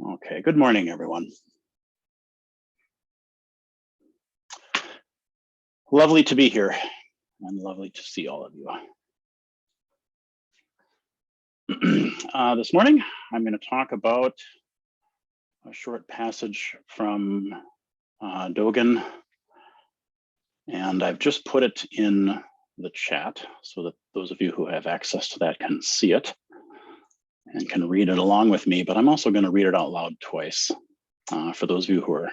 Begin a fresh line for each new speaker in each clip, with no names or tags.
Okay, good morning, everyone. Lovely to be here and lovely to see all of you. This morning, I'm going to talk about a short passage from Dogen, and I've just put it in the chat so that those of you who have access to that can see it and can read it along with me, but I'm also going to read it out loud twice for those of you who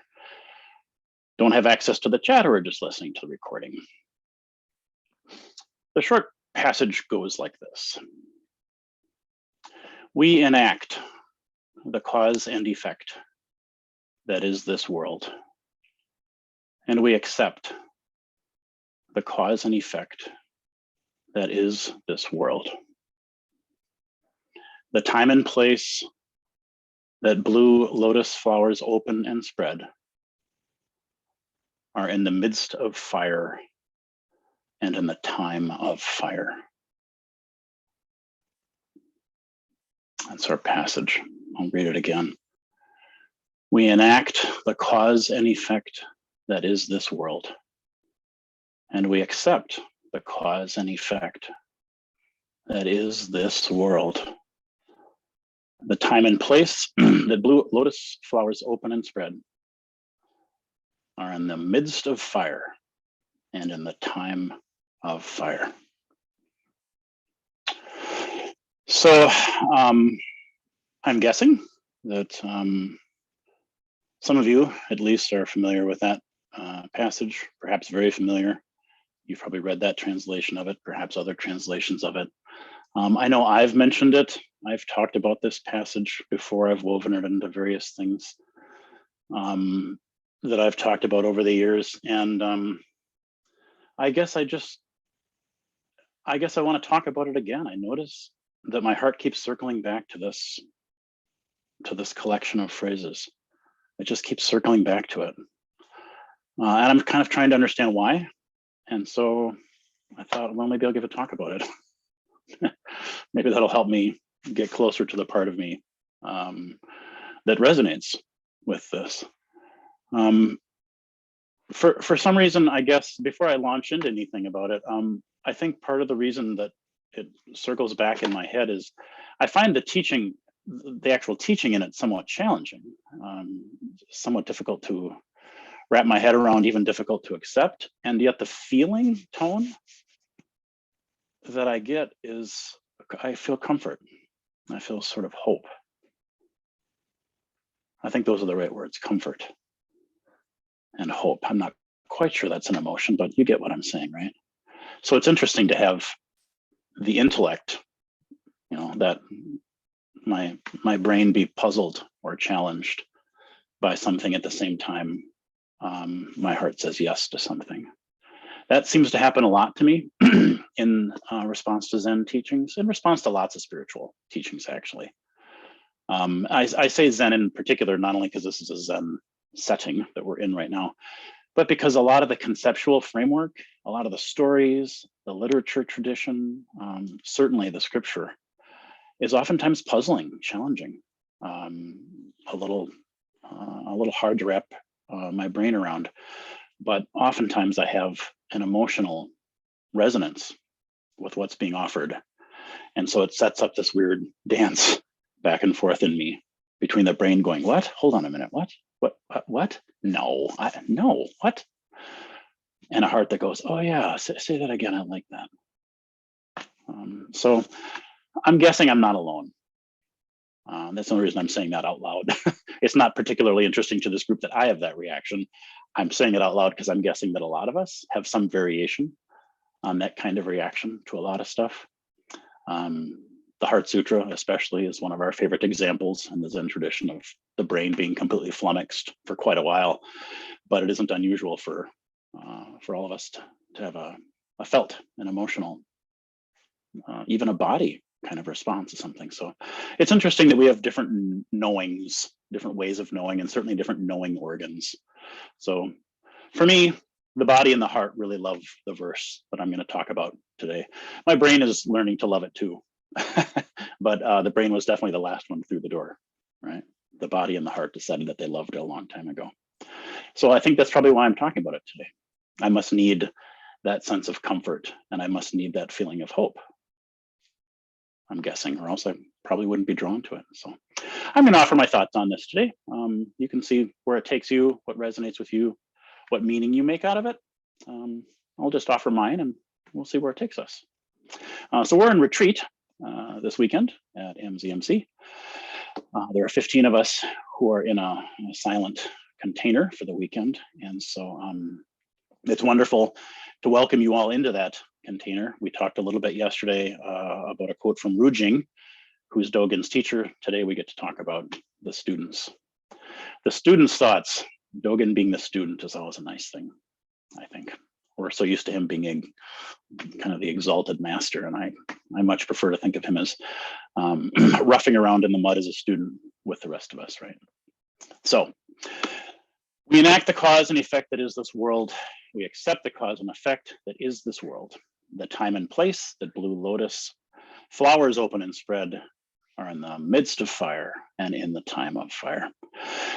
don't have access to the chat or are just listening to the recording. The short passage goes like this. We enact the cause and effect that is this world, and we accept the cause and effect that is this world. The time and place that blue lotus flowers open and spread are in the midst of fire and in the time of fire. That's our passage. I'll read it again. We enact the cause and effect that is this world, and we accept the cause and effect that is this world. The time and place that blue lotus flowers open and spread are in the midst of fire and in the time of fire. So I'm guessing that some of you at least are familiar with that passage, perhaps very familiar. You've probably read that translation of it, perhaps other translations of it. I know I've mentioned it. I've talked about this passage before. I've woven it into various things that I've talked about over the years. And I guess I want to talk about it again. I notice that my heart keeps circling back to this collection of phrases. It just keeps circling back to it. And I'm kind of trying to understand why. And so I thought, well, maybe I'll give a talk about it. Maybe that'll help me get closer to the part of me that resonates with this. For some reason, I guess, before I launch into anything about it, I think part of the reason that it circles back in my head is I find the actual teaching in it somewhat challenging, somewhat difficult to wrap my head around, even difficult to accept. And yet the feeling tone that I get is, I feel comfort. I feel sort of hope. I think those are the right words, comfort and hope. I'm not quite sure that's an emotion, but you get what I'm saying, right? So it's interesting to have the intellect, that my brain be puzzled or challenged by something at the same time. My heart says yes to something. That seems to happen a lot to me in response to Zen teachings, in response to lots of spiritual teachings, actually. I say Zen in particular, not only because this is a Zen setting that we're in right now, but because a lot of the conceptual framework, a lot of the stories, the literature tradition, certainly the scripture, is oftentimes puzzling, challenging, a little hard to wrap my brain around. But oftentimes I have an emotional resonance with what's being offered. And so it sets up this weird dance back and forth in me between the brain going, what? Hold on a minute, what? What? No, no, what? And a heart that goes, oh yeah, say that again, I like that. So I'm guessing I'm not alone. That's the only reason I'm saying that out loud. It's not particularly interesting to this group that I have that reaction. I'm saying it out loud because I'm guessing that a lot of us have some variation on that kind of reaction to a lot of stuff. The Heart Sutra, especially, is one of our favorite examples in the Zen tradition of the brain being completely flummoxed for quite a while. But it isn't unusual for all of us to have a felt, an emotional, even a body kind of response to something. So it's interesting that we have different knowings, different ways of knowing, and certainly different knowing organs. So for me, the body and the heart really love the verse that I'm going to talk about today. My brain is learning to love it too. But the brain was definitely the last one through the door, right? The body and the heart decided that they loved it a long time ago. So I think that's probably why I'm talking about it today. I must need that sense of comfort, and I must need that feeling of hope, I'm guessing, or else I probably wouldn't be drawn to it. So I'm going to offer my thoughts on this today. You can see where it takes you, what resonates with you, what meaning you make out of it. I'll just offer mine and we'll see where it takes us. So we're in retreat this weekend at MZMC. There are 15 of us who are in a silent container for the weekend. And so it's wonderful to welcome you all into that container. We talked a little bit yesterday about a quote from Rujing, who's Dogen's teacher. Today we get to talk about the students. The students' thoughts. Dogen being the student is always a nice thing, I think. We're so used to him being kind of the exalted master, and I much prefer to think of him as roughing around in the mud as a student with the rest of us, right? So we enact the cause and effect that is this world. We accept the cause and effect that is this world. The time and place that blue lotus flowers open and spread are in the midst of fire and in the time of fire.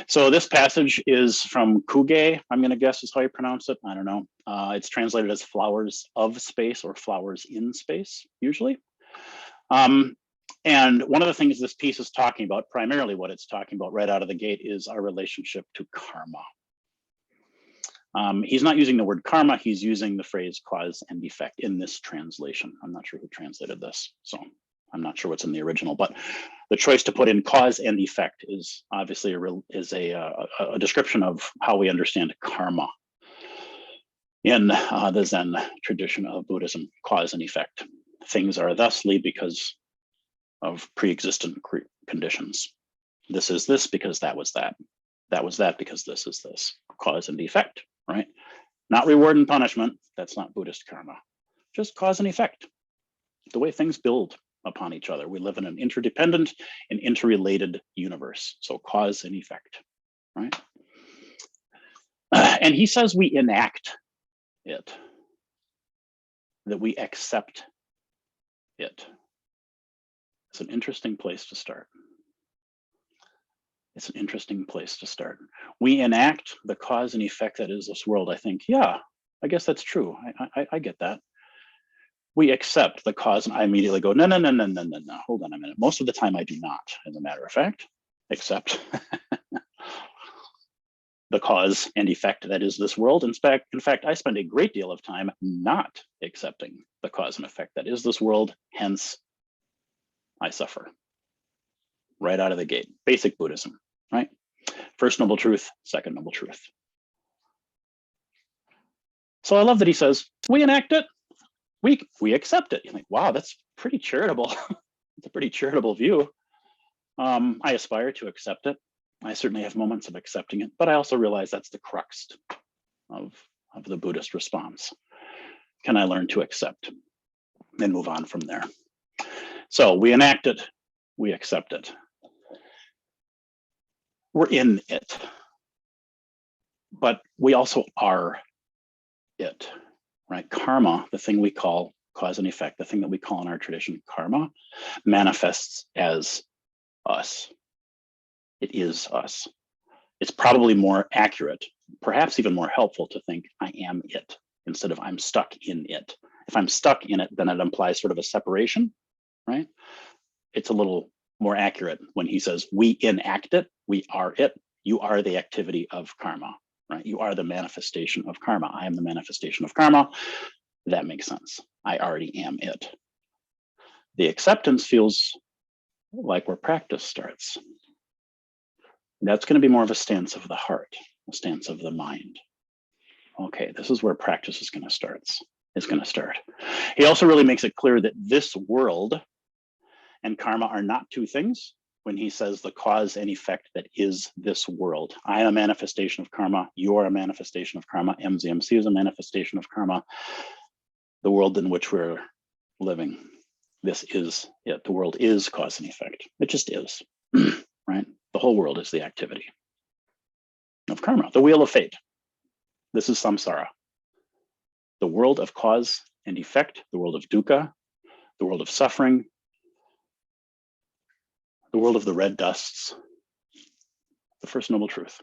So this passage is from Kuge, I'm going to guess is how you pronounce it. I don't know. It's translated as flowers of space or flowers in space, usually. And one of the things this piece is talking about, primarily what it's talking about right out of the gate, is our relationship to karma. He's not using the word karma, he's using the phrase cause and effect in this translation. I'm not sure who translated this, so I'm not sure what's in the original, but the choice to put in cause and effect is obviously a description of how we understand karma in the Zen tradition of Buddhism. Cause and effect. Things are thusly because of pre-existent conditions. This is this because that was that. That was that because this is this. Cause and effect, right? Not reward and punishment. That's not Buddhist karma. Just cause and effect. The way things build upon each other. We live in an interdependent and interrelated universe. So cause and effect, right? And he says we enact it, that we accept it. It's an interesting place to start. It's an interesting place to start. We enact the cause and effect that is this world. I think, yeah, I guess that's true. I get that. We accept the cause, and I immediately go, no, hold on a minute. Most of the time I do not, as a matter of fact, accept the cause and effect that is this world. In fact, I spend a great deal of time not accepting the cause and effect that is this world, hence I suffer. Right out of the gate, basic Buddhism, right? First noble truth, second noble truth. So I love that he says, we enact it. We accept it. You're like, wow, that's pretty charitable. It's a pretty charitable view. I aspire to accept it. I certainly have moments of accepting it, but I also realize that's the crux of the Buddhist response. Can I learn to accept and move on from there? So we enact it, we accept it. We're in it, but we also are it. Right? Karma, the thing we call cause and effect, the thing that we call in our tradition karma, manifests as us. It is us. It's probably more accurate, perhaps even more helpful to think I am it instead of I'm stuck in it. If I'm stuck in it, then it implies sort of a separation, right? It's a little more accurate when he says we enact it, we are it, you are the activity of karma. Right? You are the manifestation of karma. I am the manifestation of karma. That makes sense. I already am it. The acceptance feels like where practice starts. That's going to be more of a stance of the heart, a stance of the mind. Okay, this is where practice is going to start. He also really makes it clear that this world and karma are not two things. When he says the cause and effect that is this world. I am a manifestation of karma. You are a manifestation of karma. MZMC is a manifestation of karma. The world in which we're living, this is it. The world is cause and effect. It just is, right? The whole world is the activity of karma, the wheel of fate. This is samsara. The world of cause and effect, the world of dukkha, the world of suffering, the world of the red dusts, The first noble truth.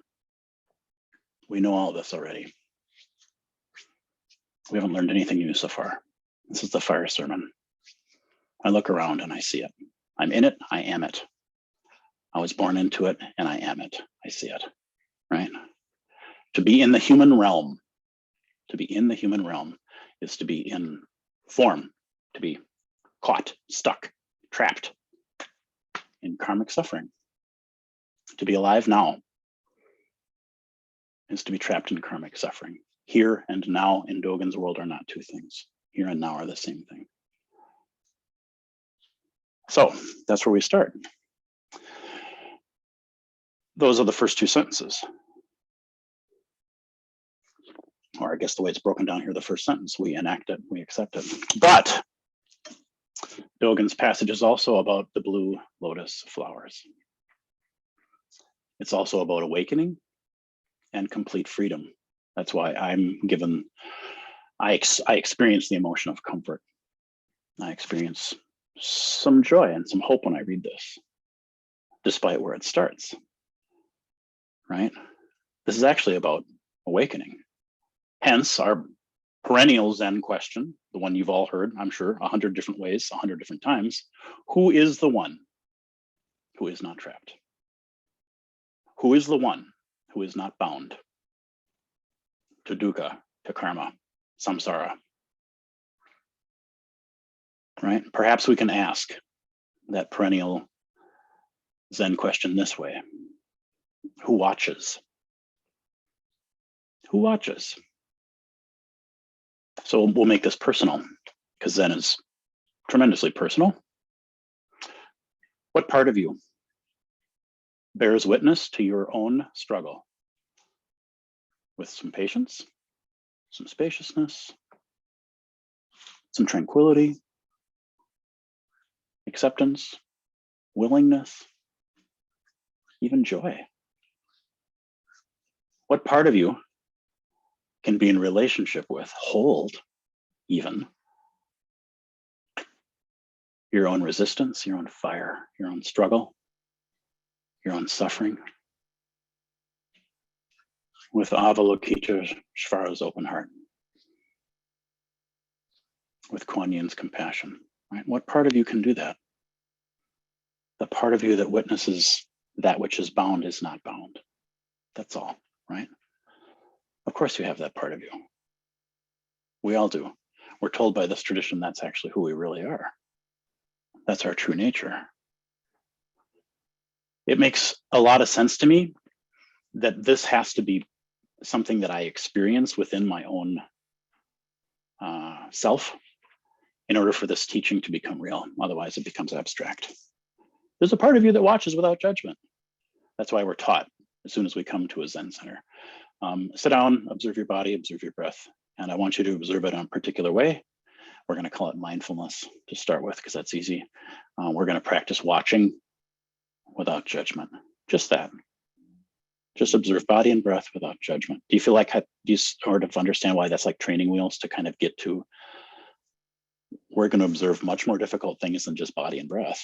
We know all this already. We haven't learned anything new so far. This is the fire sermon. I look around and I see it. I'm in it, I am it. I was born into it and I am it. I see it, right? To be in the human realm, is to be in form, to be caught, stuck, trapped in karmic suffering. To be alive now is to be trapped in karmic suffering. Here and now in Dogen's world are not two things. Here and now are the same thing. So that's where we start. Those are the first two sentences. Or I guess the way it's broken down here, the first sentence, we enact it, we accept it. But Dogen's passage is also about the blue lotus flowers. It's also about awakening and complete freedom. That's why I'm given, I experience the emotion of comfort. I experience some joy and some hope when I read this, despite where it starts, right? This is actually about awakening. Hence our perennial Zen question, the one you've all heard, I'm sure, 100 different ways, 100 different times. Who is the one who is not trapped? Who is the one who is not bound to dukkha, to karma, samsara? Right? Perhaps we can ask that perennial Zen question this way. Who watches? Who watches? So we'll make this personal, because Zen is tremendously personal. What part of you bears witness to your own struggle with some patience, some spaciousness, some tranquility, acceptance, willingness, even joy? What part of you can be in relationship with, hold even your own resistance, your own fire, your own struggle, your own suffering, with Avalokiteshvara's open heart, with Kuan Yin's compassion, right? What part of you can do that? The part of you that witnesses that which is bound is not bound. That's all, right? Of course you have that part of you. We all do. We're told by this tradition that's actually who we really are. That's our true nature. It makes a lot of sense to me that this has to be something that I experience within my own self in order for this teaching to become real. Otherwise it becomes abstract. There's a part of you that watches without judgment. That's why we're taught as soon as we come to a Zen center. Sit down, observe your body, observe your breath. And I want you to observe it in a particular way. We're going to call it mindfulness to start with, because that's easy. We're going to practice watching without judgment. Just that. Just observe body and breath without judgment. Do you feel like, do you sort of understand why that's like training wheels to kind of get to, we're going to observe much more difficult things than just body and breath.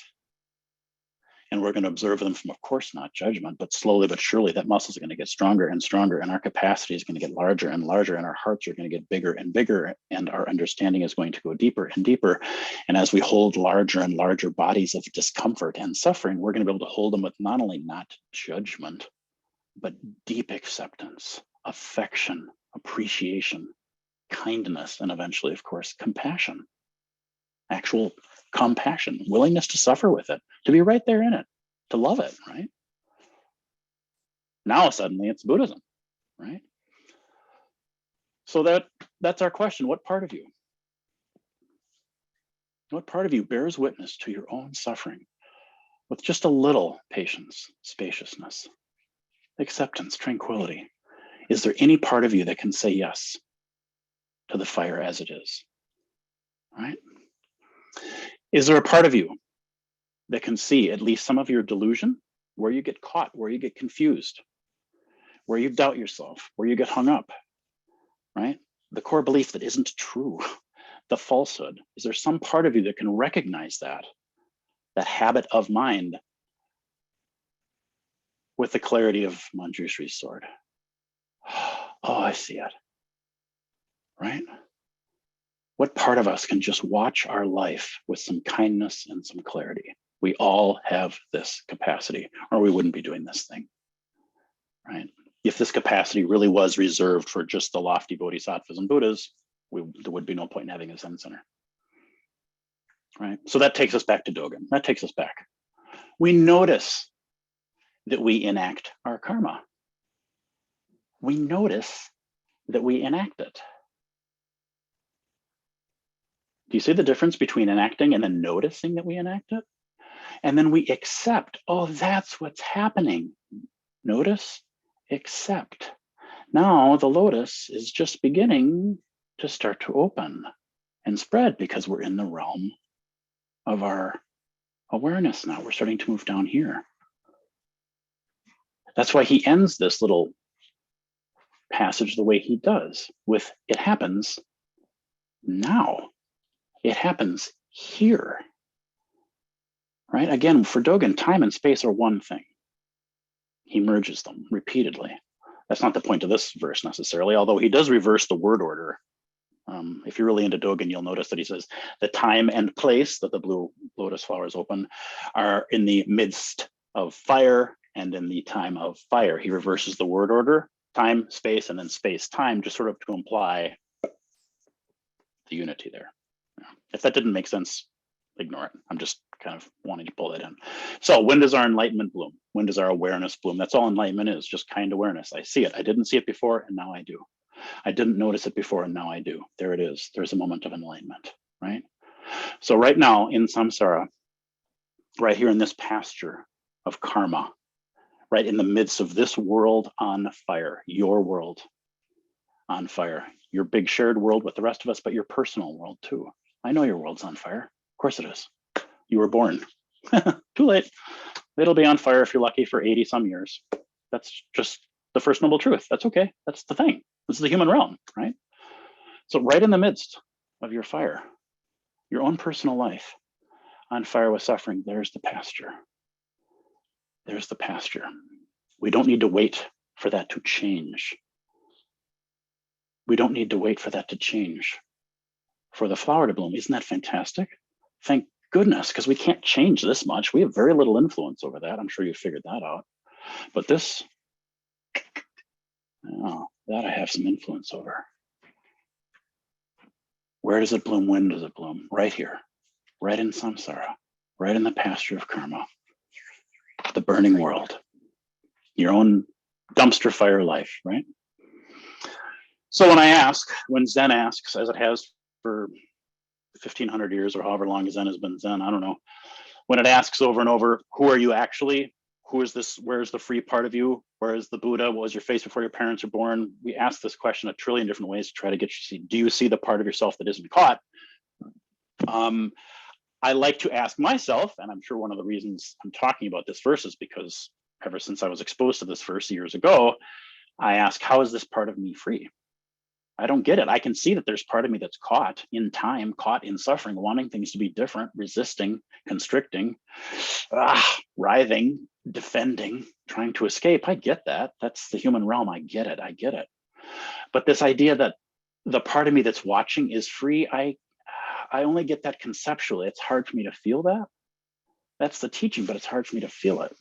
And we're going to observe them from, of course, not judgment, but slowly but surely that muscles are going to get stronger and stronger, and our capacity is going to get larger and larger, and our hearts are going to get bigger and bigger, and our understanding is going to go deeper and deeper. And as we hold larger and larger bodies of discomfort and suffering, we're going to be able to hold them with not only not judgment, but deep acceptance, affection, appreciation, kindness, and eventually, of course, compassion. Actual compassion, willingness to suffer with it, to be right there in it, to love it, right? Now suddenly it's Buddhism, right? So that's our question. What part of you? What part of you bears witness to your own suffering with just a little patience, spaciousness, acceptance, tranquility? Is there any part of you that can say yes to the fire as it is, right? Is there a part of you that can see at least some of your delusion, where you get caught, where you get confused, where you doubt yourself, where you get hung up, right? The core belief that isn't true, the falsehood. Is there some part of you that can recognize that habit of mind with the clarity of Manjushri's sword. Oh, I see it. Right? What part of us can just watch our life with some kindness and some clarity? We all have this capacity, or we wouldn't be doing this thing, right? If this capacity really was reserved for just the lofty bodhisattvas and Buddhas, there would be no point in having a Zen center, right? So that takes us back to Dogen. That takes us back. We notice that we enact our karma. We notice that we enact it. Do you see the difference between enacting and then noticing that we enact it? And then we accept, oh, that's what's happening. Notice, accept. Now the lotus is just beginning to start to open and spread because we're in the realm of our awareness now. We're starting to move down here. That's why he ends this little passage the way he does with, it happens now. It happens here, right? Again, for Dogen, time and space are one thing. He merges them repeatedly. That's not the point of this verse necessarily, although he does reverse the word order. If you're really into Dogen, you'll notice that he says the time and place that the blue lotus flowers open are in the midst of fire and in the time of fire. He reverses the word order, time, space, and then space, time, just sort of to imply the unity there. If that didn't make sense, ignore it. I'm just kind of wanting to pull that in. So when does our enlightenment bloom? When does our awareness bloom? That's all enlightenment is, just kind awareness. I see it. I didn't see it before, and now I do. I didn't notice it before, and now I do. There it is. There's a moment of enlightenment, right? So right now in samsara, right here in this pasture of karma, right in the midst of this world on fire, your world on fire, your big shared world with the rest of us, but your personal world too. I know your world's on fire. Of course it is. You were born. Too late. It'll be on fire if you're lucky for 80 some years. That's just the first noble truth. That's okay. That's the thing. This is the human realm, right? So right in the midst of your fire, your own personal life on fire with suffering, there's the pasture. There's the pasture. We don't need to wait for that to change. We don't need to wait for that to change, for the flower to bloom. Isn't that fantastic? Thank goodness, because we can't change this much. We have very little influence over that. I'm sure you figured that out. But this, oh, that I have some influence over. Where does it bloom? When does it bloom? Right here, right in samsara, right in the pasture of karma, the burning world, your own dumpster fire life, right? So when Zen asks, as it has for 1500 years or however long Zen has been Zen, I don't know, when it asks over and over, who are you actually? Who is this? Where's the free part of you? Where is the Buddha? What was your face before your parents were born? We ask this question a trillion different ways to try to get you to see, do you see the part of yourself that isn't caught? I like to ask myself, and I'm sure one of the reasons I'm talking about this verse is because ever since I was exposed to this verse years ago, I ask, how is this part of me free? I don't get it. I can see that there's part of me that's caught in time, caught in suffering, wanting things to be different, resisting, constricting, writhing, defending, trying to escape. I get that. That's the human realm. I get it. I get it. But this idea that the part of me that's watching is free, I only get that conceptually. It's hard for me to feel that. That's the teaching, but it's hard for me to feel it.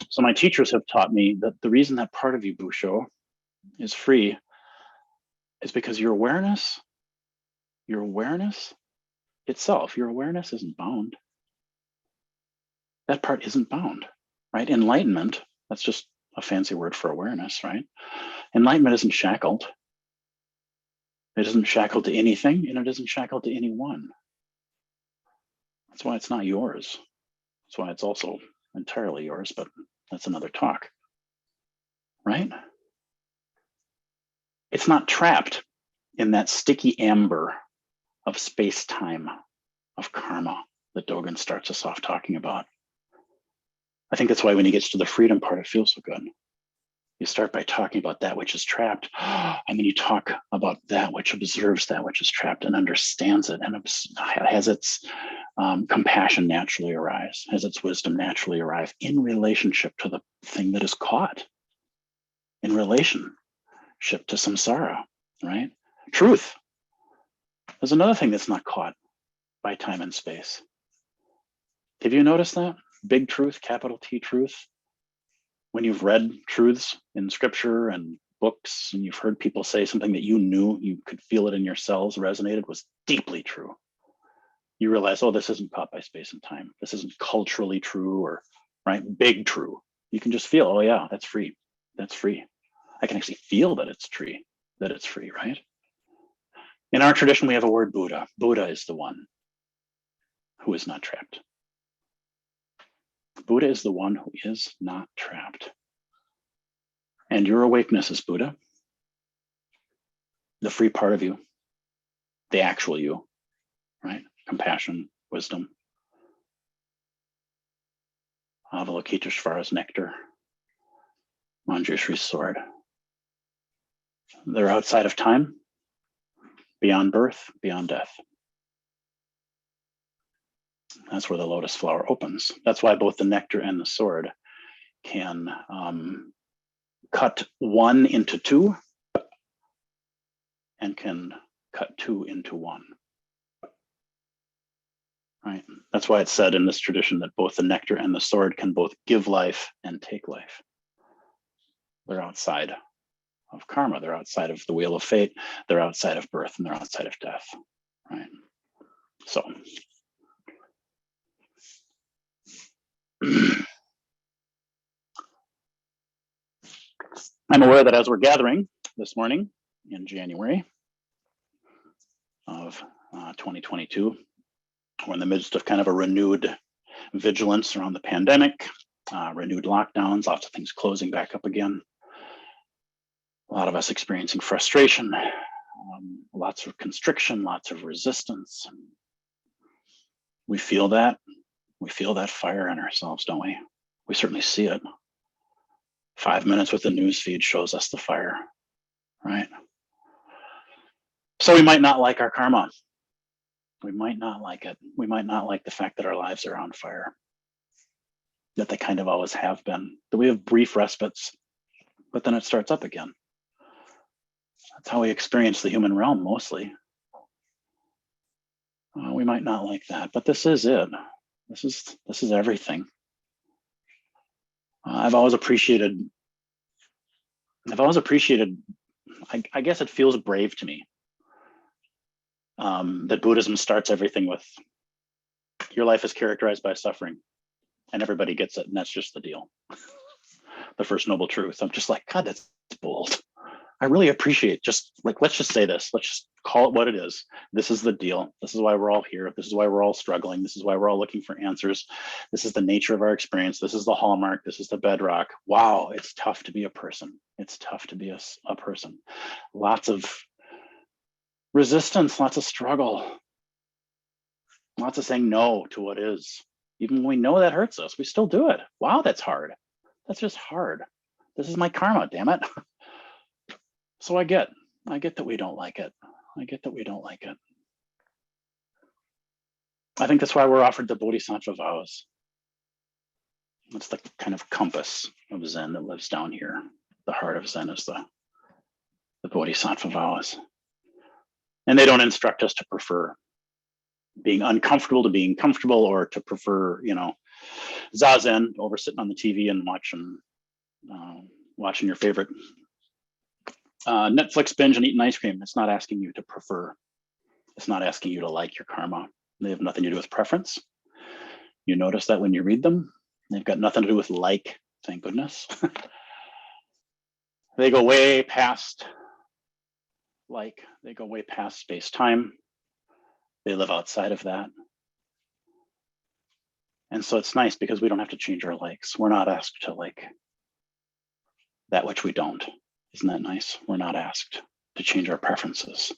So my teachers have taught me that the reason that part of you, Bussho, is free is because your awareness itself, your awareness isn't bound. That part isn't bound, right? Enlightenment, that's just a fancy word for awareness, right? Enlightenment isn't shackled. It isn't shackled to anything, and it isn't shackled to anyone. That's why it's not yours. That's why it's also entirely yours, but that's another talk, right? It's not trapped in that sticky amber of space-time, of karma that Dogen starts us off talking about. I think that's why when he gets to the freedom part, it feels so good. You start by talking about that which is trapped, and then you talk about that which observes that which is trapped and understands it and has its compassion naturally arise? Has its wisdom naturally arrive in relationship to the thing that is caught? In relationship to samsara, right? Truth is another thing that's not caught by time and space. Have you noticed that? Big truth, capital T truth. When you've read truths in scripture and books, and you've heard people say something that you knew, you could feel it in your cells, resonated, was deeply true. You realize, oh, this isn't caught by space and time. This isn't culturally true or, right, big true. You can just feel, oh yeah, that's free. That's free. I can actually feel that it's free, right? In our tradition, we have a word Buddha. Buddha is the one who is not trapped. Buddha is the one who is not trapped. And your awakeness is Buddha, the free part of you, the actual you, right? Compassion, wisdom, Avalokiteshvara's nectar, Manjushri's sword. They're outside of time, beyond birth, beyond death. That's where the lotus flower opens. That's why both the nectar and the sword can cut one into two and can cut two into one. Right? That's why it's said in this tradition that both the nectar and the sword can both give life and take life. They're outside of karma. They're outside of the wheel of fate. They're outside of birth and they're outside of death. Right? So I'm aware that as we're gathering this morning in January of 2022, we're in the midst of kind of a renewed vigilance around the pandemic, renewed lockdowns, lots of things closing back up again. A lot of us experiencing frustration, lots of constriction, lots of resistance. We feel that. We feel that fire in ourselves, don't we? We certainly see it. 5 minutes with the news feed shows us the fire, right? So we might not like our karma. We might not like it. We might not like the fact that our lives are on fire, that they kind of always have been, that we have brief respites, but then it starts up again. That's how we experience the human realm mostly. We might not like that, but this is it. This is everything. I've always appreciated, I guess it feels brave to me that Buddhism starts everything with, your life is characterized by suffering, and everybody gets it, and that's just the deal. The first noble truth. I'm just like, God, that's bold. I really appreciate just like, let's just say this, let's just call it what it is. This is the deal. This is why we're all here. This is why we're all struggling. This is why we're all looking for answers. This is the nature of our experience. This is the hallmark. This is the bedrock. Wow, it's tough to be a person. It's tough to be a person. Lots of resistance, lots of struggle, lots of saying no to what is. Even when we know that hurts us, we still do it. Wow, that's hard. That's just hard. This is my karma, damn it. So I get that we don't like it. I get that we don't like it. I think that's why we're offered the Bodhisattva vows. It's the kind of compass of Zen that lives down here. The heart of Zen is the Bodhisattva vows. And they don't instruct us to prefer being uncomfortable to being comfortable, or to prefer, zazen over sitting on the TV and watching your favorite Netflix binge and eating ice cream. It's not asking you to prefer. It's not asking you to like your karma. They have nothing to do with preference. You notice that when you read them, they've got nothing to do with like, thank goodness. They go way past like, they go way past space-time. They live outside of that. And so it's nice because we don't have to change our likes. We're not asked to like that which we don't. Isn't that nice? We're not asked to change our preferences.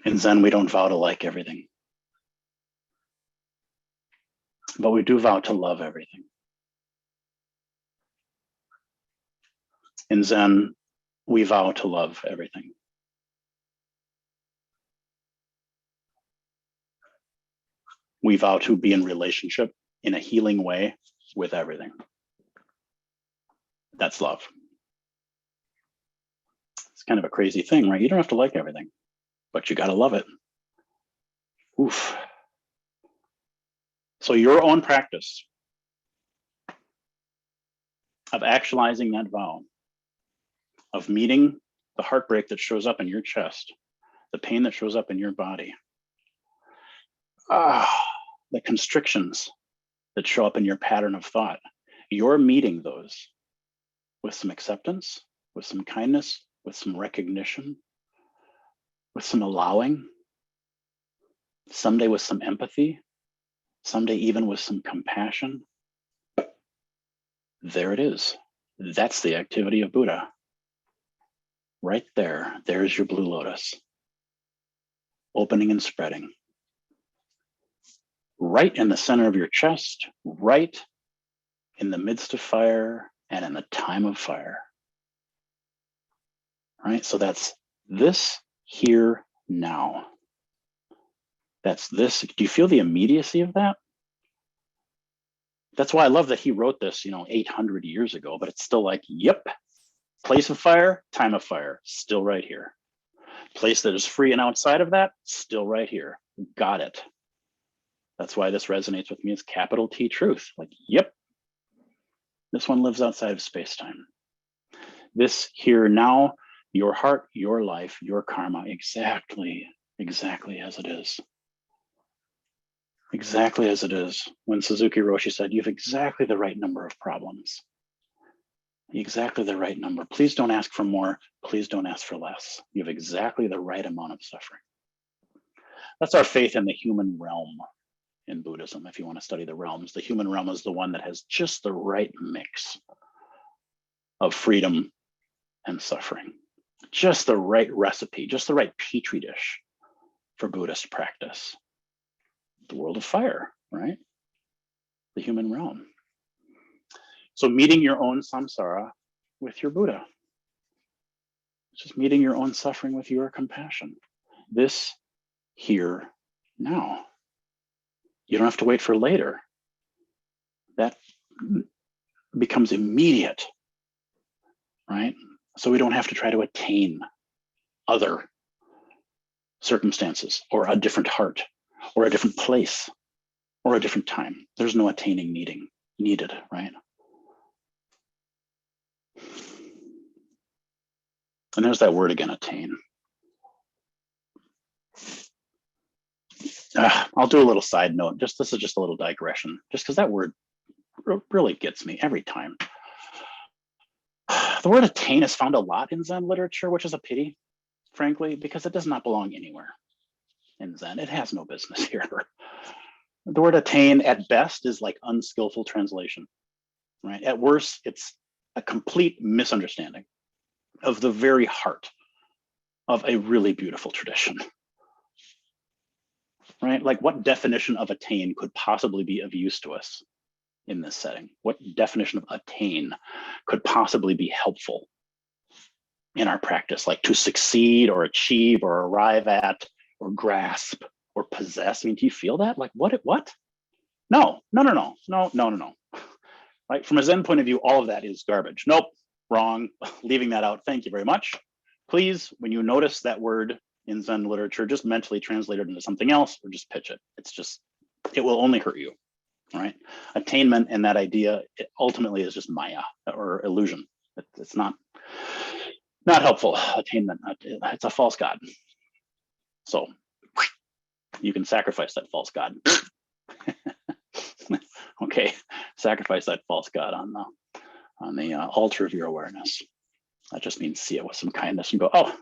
In Zen, we don't vow to like everything, but we do vow to love everything. In Zen, we vow to love everything. We vow to be in relationship in a healing way with everything. That's love. It's kind of a crazy thing, right? You don't have to like everything, but you got to love it. Oof. So your own practice of actualizing that vow, of meeting the heartbreak that shows up in your chest, the pain that shows up in your body, the constrictions that show up in your pattern of thought, you're meeting those with some acceptance, with some kindness, with some recognition, with some allowing, someday with some empathy, someday even with some compassion. There it is. That's the activity of Buddha. Right there, there's your blue lotus, opening and spreading. Right in the center of your chest, right in the midst of fire and in the time of fire. Right, so that's this here now. That's this. Do you feel the immediacy of that? That's why I love that he wrote this, 800 years ago, but it's still like, yep, place of fire, time of fire, still right here. Place that is free and outside of that, still right here. Got it. That's why this resonates with me as capital T truth. Like, yep, this one lives outside of space-time. This here now, your heart, your life, your karma, exactly as it is. Exactly as it is. When Suzuki Roshi said, you have exactly the right number of problems. Exactly the right number. Please don't ask for more. Please don't ask for less. You have exactly the right amount of suffering. That's our faith in the human realm in Buddhism. If you want to study the realms, the human realm is the one that has just the right mix of freedom and suffering. Just the right recipe, just the right petri dish for Buddhist practice. The world of fire, right? The human realm. So meeting your own samsara with your Buddha. Just meeting your own suffering with your compassion. This here now. You don't have to wait for later. That becomes immediate, right? So we don't have to try to attain other circumstances or a different heart or a different place or a different time. There's no attaining needed, right? And there's that word again, attain. I'll do a little side note. This is just a little digression, just because that word really gets me every time. The word attain is found a lot in Zen literature, which is a pity, frankly, because it does not belong anywhere in Zen. It has no business here. The word attain at best is like unskillful translation, right? At worst, it's a complete misunderstanding of the very heart of a really beautiful tradition, right? Like what definition of attain could possibly be of use to us in this setting? What definition of attain could possibly be helpful in our practice, like to succeed or achieve or arrive at or grasp or possess? I mean, do you feel that? Like what? No. Right? From a Zen point of view, all of that is garbage. Nope, wrong, leaving that out. Thank you very much. Please, when you notice that word in Zen literature, just mentally translate it into something else or just pitch it. It will only hurt you, right? Attainment and that idea, it ultimately is just Maya or illusion. It's not helpful. Attainment, it's a false god. So you can sacrifice that false god. Okay, sacrifice that false god on the altar of your awareness. That just means see it with some kindness and go, oh,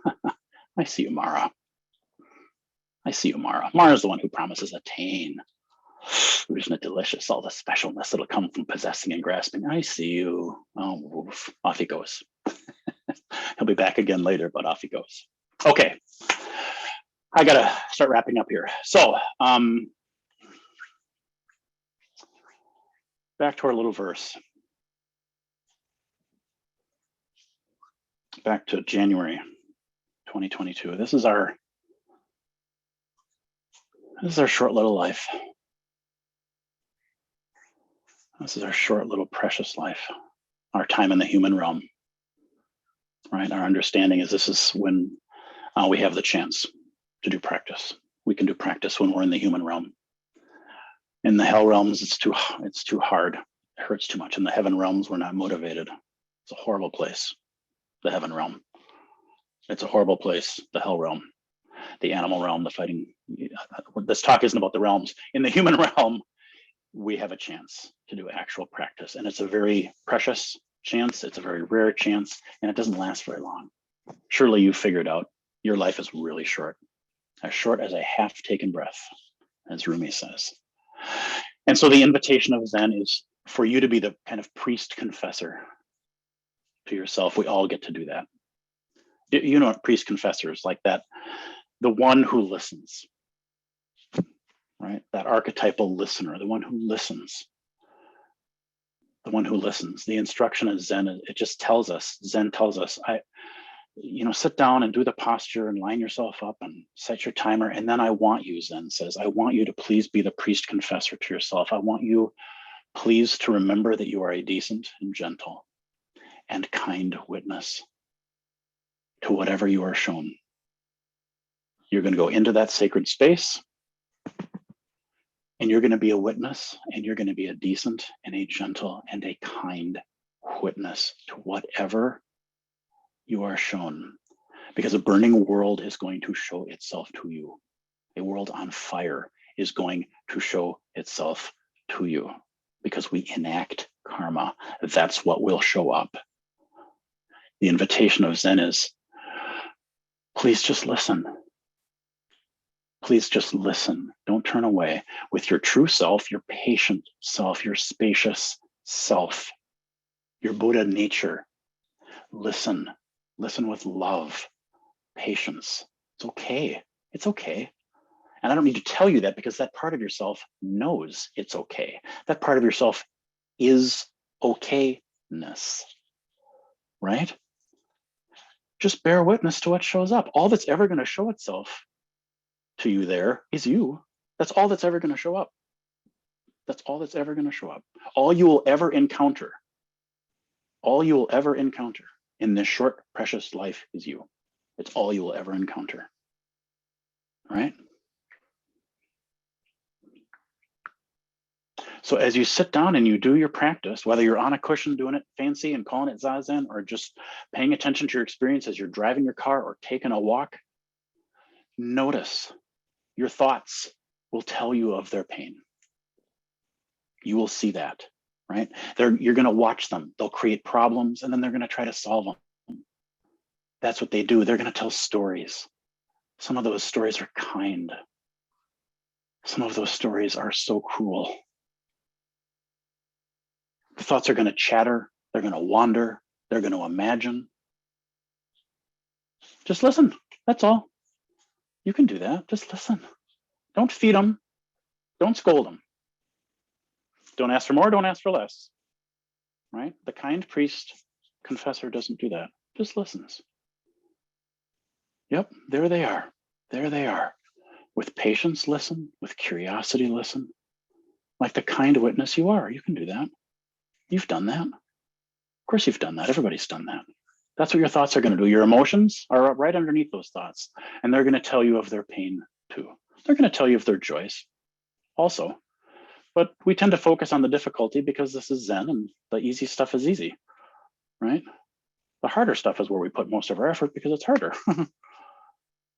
I see you, Mara. I see you, Mara. Mara's the one who promises attain. Isn't it delicious? All the specialness that'll come from possessing and grasping. I see you. Oh, woof. Off he goes. He'll be back again later, but off he goes. Okay, I gotta start wrapping up here. So, back to our little verse. Back to January 2022. This is our short little life. This is our short little precious life, our time in the human realm, right? Our understanding is this is when we have the chance to do practice. We can do practice when we're in the human realm. In the hell realms, it's too hard. It hurts too much. In the heaven realms, we're not motivated. It's a horrible place, the heaven realm. It's a horrible place, the hell realm, the animal realm, the fighting. This talk isn't about the realms. In the human realm, we have a chance to do actual practice. And it's a very precious chance. It's a very rare chance, and it doesn't last very long. Surely you figured out your life is really short as a half-taken breath, as Rumi says. And so the invitation of Zen is for you to be the kind of priest confessor to yourself. We all get to do that. You know, priest confessors like that, the one who listens, right? That archetypal listener, the one who listens. The one who listens. The instruction of Zen, it just tells us, Zen tells us, sit down and do the posture and line yourself up and set your timer. And then I want you, Zen says, I want you to please be the priest confessor to yourself. I want you, please, to remember that you are a decent and gentle and kind witness to whatever you are shown. You're going to go into that sacred space and you're going to be a witness, and you're going to be a decent and a gentle and a kind witness to whatever you are shown, because a burning world is going to show itself to you. A world on fire is going to show itself to you because we enact karma. That's what will show up. The invitation of Zen is, please just listen. Please just listen. Don't turn away. With your true self, your patient self, your spacious self, your Buddha nature. Listen. Listen with love, patience. It's okay. It's okay. And I don't need to tell you that because that part of yourself knows it's okay. That part of yourself is okayness, right? Just bear witness to what shows up. All that's ever going to show itself to you there is you. That's all that's ever going to show up. That's all that's ever going to show up. All you will ever encounter in this short, precious life is you. It's all you will ever encounter, right? So as you sit down and you do your practice, whether you're on a cushion doing it fancy and calling it Zazen, or just paying attention to your experience as you're driving your car or taking a walk, notice your thoughts will tell you of their pain. You will see that, right? You're going to watch them. They'll create problems and then they're going to try to solve them. That's what they do. They're going to tell stories. Some of those stories are kind. Some of those stories are so cruel. The thoughts are going to chatter. They're going to wander. They're going to imagine. Just listen. That's all. You can do that. Just listen. Don't feed them. Don't scold them. Don't ask for more. Don't ask for less. Right? The kind priest confessor doesn't do that. Just listens. Yep, there they are. There they are. With patience, listen. With curiosity, listen. Like the kind witness you are. You can do that. You've done that. Of course you've done that. Everybody's done that. That's what your thoughts are going to do. Your emotions are right underneath those thoughts, and they're going to tell you of their pain too. They're going to tell you of their joys also. But we tend to focus on the difficulty because this is Zen and the easy stuff is easy, right? The harder stuff is where we put most of our effort because it's harder.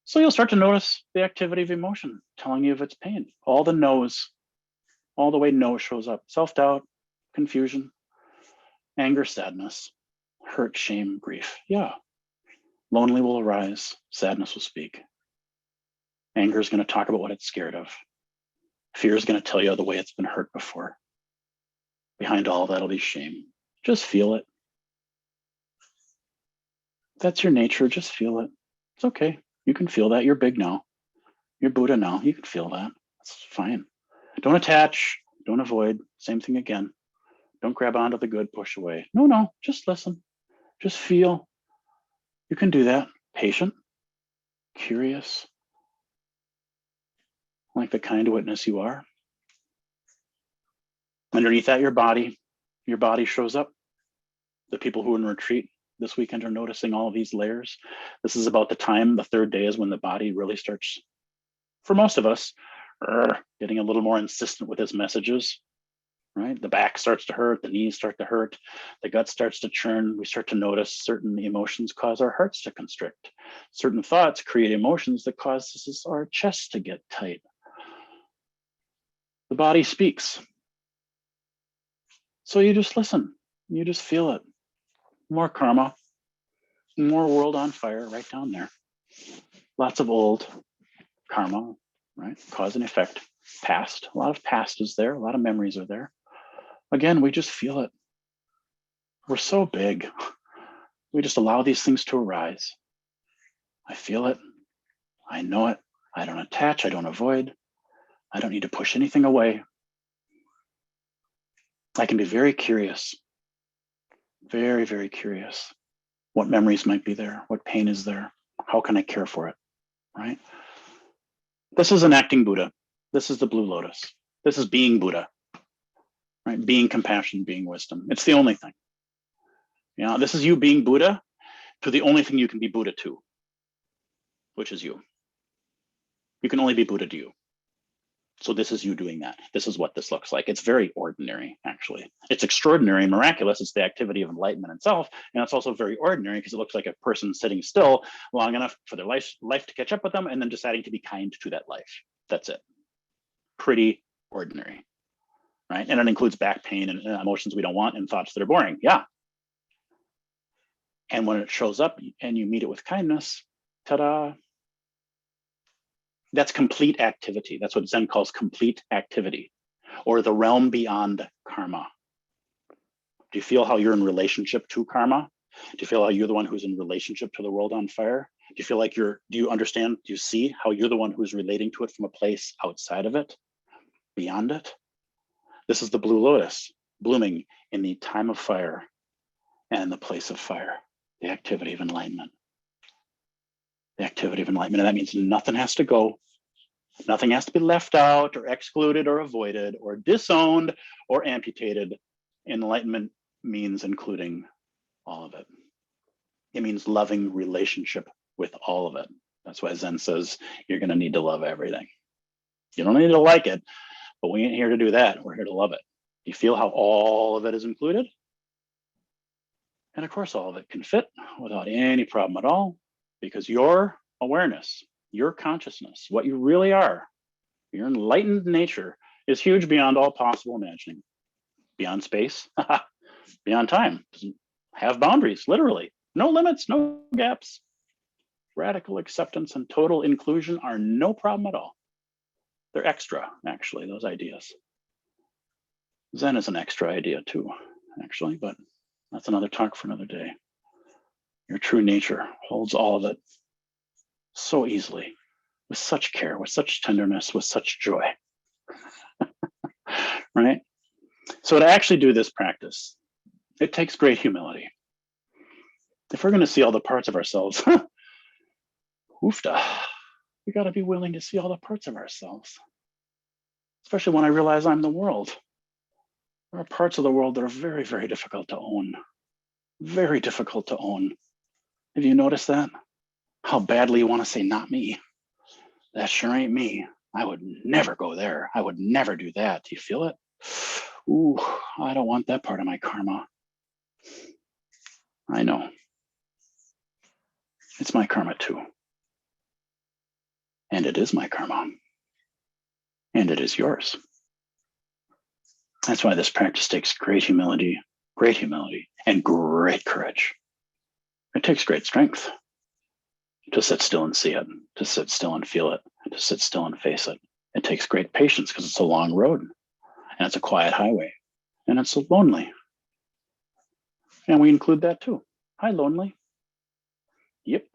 So you'll start to notice the activity of emotion telling you of its pain. All the no's, all the way no shows up. Self-doubt, confusion, anger, sadness, hurt, shame, grief. Yeah. Lonely will arise. Sadness will speak. Anger is going to talk about what it's scared of. Fear is going to tell you the way it's been hurt before. Behind all that'll be shame. Just feel it. That's your nature. Just feel it. It's okay. You can feel that. You're big now. You're Buddha now. You can feel that. It's fine. Don't attach. Don't avoid. Same thing again. Don't grab onto the good, push away. No. Just listen. Just feel. You can do that. Patient, curious, like the kind witness you are. Underneath that, your body shows up. The people who are in retreat this weekend are noticing all of these layers. This is about the time, the third day is when the body really starts, for most of us, getting a little more insistent with its messages, right? The back starts to hurt, the knees start to hurt, the gut starts to churn. We start to notice certain emotions cause our hearts to constrict. Certain thoughts create emotions that causes our chest to get tight. The body speaks. So you just listen, you just feel it. More karma, more world on fire right down there. Lots of old karma, right? Cause and effect, past. A lot of past is there, a lot of memories are there. Again, we just feel it. We're so big. We just allow these things to arise. I feel it. I know it. I don't attach. I don't avoid. I don't need to push anything away. I can be very curious. Very, very curious. What memories might be there? What pain is there? How can I care for it? Right? This is enacting Buddha. This is the blue lotus. This is being Buddha. Right? Being compassion, being wisdom. It's the only thing. You know, this is you being Buddha to the only thing you can be Buddha to, which is you. You can only be Buddha to you. So this is you doing that. This is what this looks like. It's very ordinary, actually. It's extraordinary and miraculous. It's the activity of enlightenment itself. And it's also very ordinary because it looks like a person sitting still long enough for their life to catch up with them and then deciding to be kind to that life. That's it. Pretty ordinary, right? And it includes back pain and emotions we don't want and thoughts that are boring. Yeah. And when it shows up and you meet it with kindness, ta-da, that's complete activity. That's what Zen calls complete activity, or the realm beyond karma. Do you feel how you're in relationship to karma? Do you feel how you're the one who's in relationship to the world on fire? Do you feel like do you understand, do you see how you're the one who's relating to it from a place outside of it, beyond it? This is the blue lotus, blooming in the time of fire and the place of fire, the activity of enlightenment. The activity of enlightenment. And that means nothing has to go. Nothing has to be left out or excluded or avoided or disowned or amputated. Enlightenment means including all of it. It means loving relationship with all of it. That's why Zen says you're going to need to love everything. You don't need to like it, but we ain't here to do that. We're here to love it. Do you feel how all of it is included? And of course, all of it can fit without any problem at all, because your awareness, your consciousness, what you really are, your enlightened nature is huge beyond all possible imagining, beyond space, beyond time, doesn't have boundaries, literally, no limits, no gaps. Radical acceptance and total inclusion are no problem at all. They're extra, actually, those ideas. Zen is an extra idea too, actually, but that's another talk for another day. Your true nature holds all of it so easily, with such care, with such tenderness, with such joy, right? So to actually do this practice, it takes great humility. If we're going to see all the parts of ourselves, oofda, we got to be willing to see all the parts of ourselves, especially when I realize I'm the world. There are parts of the world that are very, very difficult to own, very difficult to own. Have you noticed that? How badly you want to say, not me. That sure ain't me. I would never go there. I would never do that. Do you feel it? Ooh, I don't want that part of my karma. I know. It's my karma too. And it is my karma. And it is yours. That's why this practice takes great humility, and great courage. It takes great strength to sit still and see it, to sit still and feel it, to sit still and face it. It takes great patience because it's a long road and it's a quiet highway and it's lonely. And we include that too. Hi, lonely. Yep.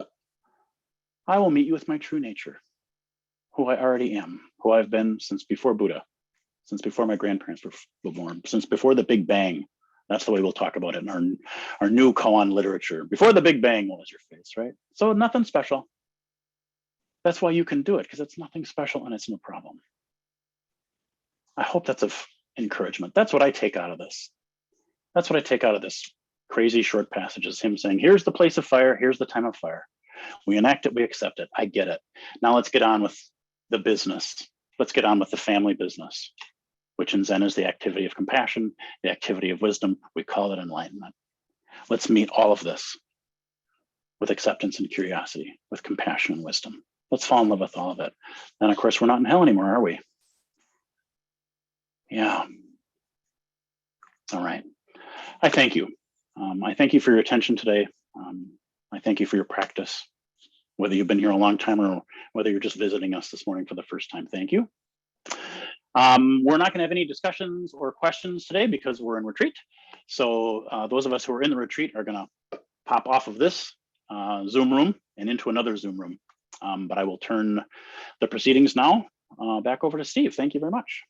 I will meet you with my true nature, who I already am, who I've been since before Buddha, since before my grandparents were born, since before the Big Bang. That's the way we'll talk about it in our new koan literature. Before the Big Bang, what was your face, right? So nothing special. That's why you can do it, because it's nothing special and it's no problem. I hope that's of encouragement. That's what I take out of this. That's what I take out of this crazy short passage, is him saying, here's the place of fire, here's the time of fire. We enact it, we accept it. I get it. Now let's get on with the business. Let's get on with the family business, which in Zen is the activity of compassion, the activity of wisdom. We call it enlightenment. Let's meet all of this with acceptance and curiosity, with compassion and wisdom. Let's fall in love with all of it. And of course, we're not in hell anymore, are we? Yeah. All right. I thank you. I thank you for your attention today. I thank you for your practice, whether you've been here a long time or whether you're just visiting us this morning for the first time. Thank you. We're not going to have any discussions or questions today because we're in retreat. So those of us who are in the retreat are going to pop off of this Zoom room and into another Zoom room. But I will turn the proceedings now back over to Steve. Thank you very much.